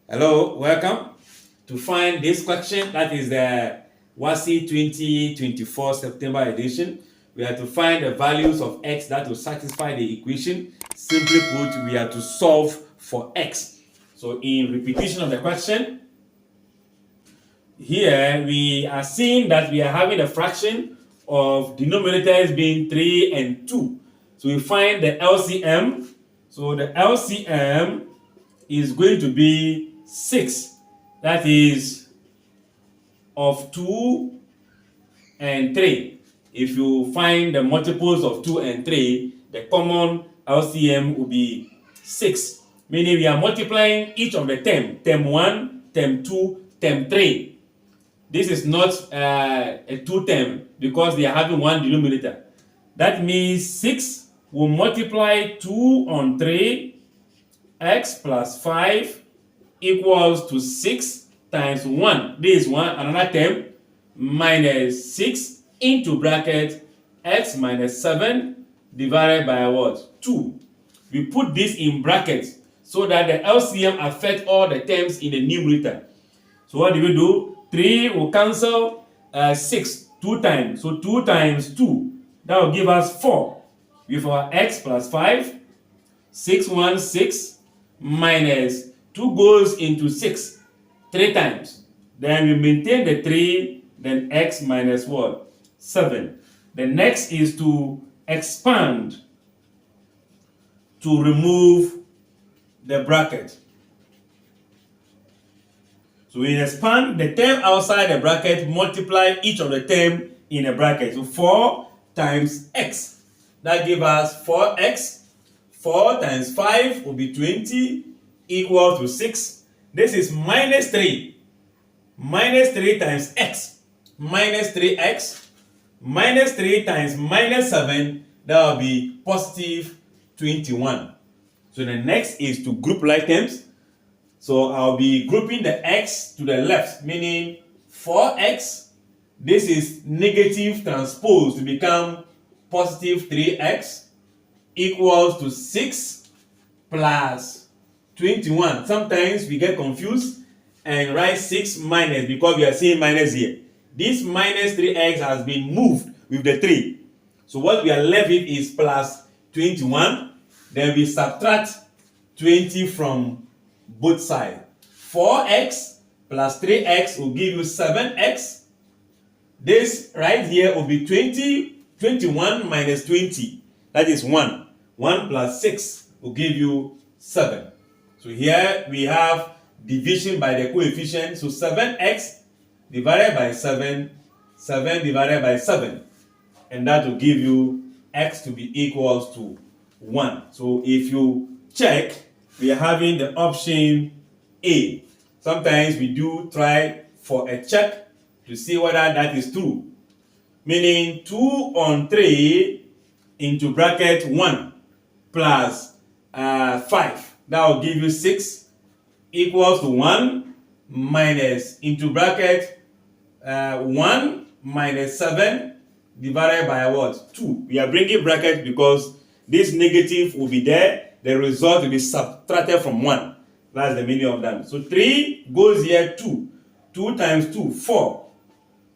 Hello, welcome. To find this question, that is the WASSCE 2024 September edition, we have to find the values of x that will satisfy the equation. Simply put, we have to solve for x. So in repetition of the question, here we are seeing that we are having a fraction of denominators being 3 and 2. So we find the LCM. So the LCM is going to be 6. That is of 2 and 3. If you find the multiples of 2 and 3, the common LCM will be 6. Meaning we are multiplying each of the term. Term 1, term 2, term 3. This is not a 2 term because they are having one denominator. That means 6 will multiply 2 on 3, x plus 5 equals to 6 times 1. This is one, another term, minus 6 into bracket x minus 7 divided by what? 2. We put this in brackets so that the LCM affects all the terms in the numerator. So what do we do? 3 will cancel 6 2 times. So 2 times 2, that will give us 4. With our x plus 5, 6 1 6 minus 2 goes into 6 3 times. Then we maintain the 3, then x minus what? 7. The next is to expand to remove the bracket. So we expand the term outside the bracket, multiply each of the term in a bracket. So 4 times x. That gives us 4x. 4 times 5 will be 20 equal to 6. This is minus 3. Minus 3 times x. Minus 3x. Minus 3 times minus 7. That will be positive 21. So the next is to group like terms. So I'll be grouping the x to the left, meaning 4x. This is negative transposed to become positive 3x equals to 6 plus 21. Sometimes we get confused and write 6 minus because we are seeing minus here. This minus 3x has been moved with the 3. So what we are left with is plus 21. Then we subtract 20 from both sides. 4x plus 3x will give you 7x. This right here will be 21 minus 20. That is 1. 1 plus 6 will give you 7. So here we have division by the coefficient. So 7x divided by 7, 7 divided by 7. And that will give you x to be equals to 1. So if you check, we are having the option A. Sometimes we do try for a check to see whether that is true. Meaning 2 on 3 into bracket 1 plus 5. That will give you 6 equals to 1 minus into bracket 1 minus 7 divided by what? 2. We are bringing bracket because this negative will be there. The result will be subtracted from 1. That's the meaning of that. So 3 goes here 2. 2 times 2, 4.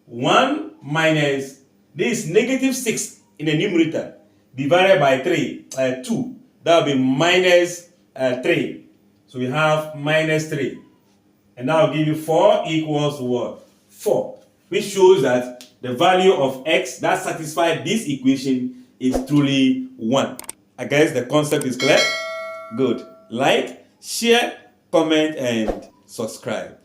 1 minus this negative 6 in the numerator divided by 3, 2. That will be minus 3. So we have minus 3. And that will give you 4 equals to what? 4. Which shows that the value of x that satisfies this equation is truly 1. I guess the concept is clear. Good. Like, share, comment, and subscribe.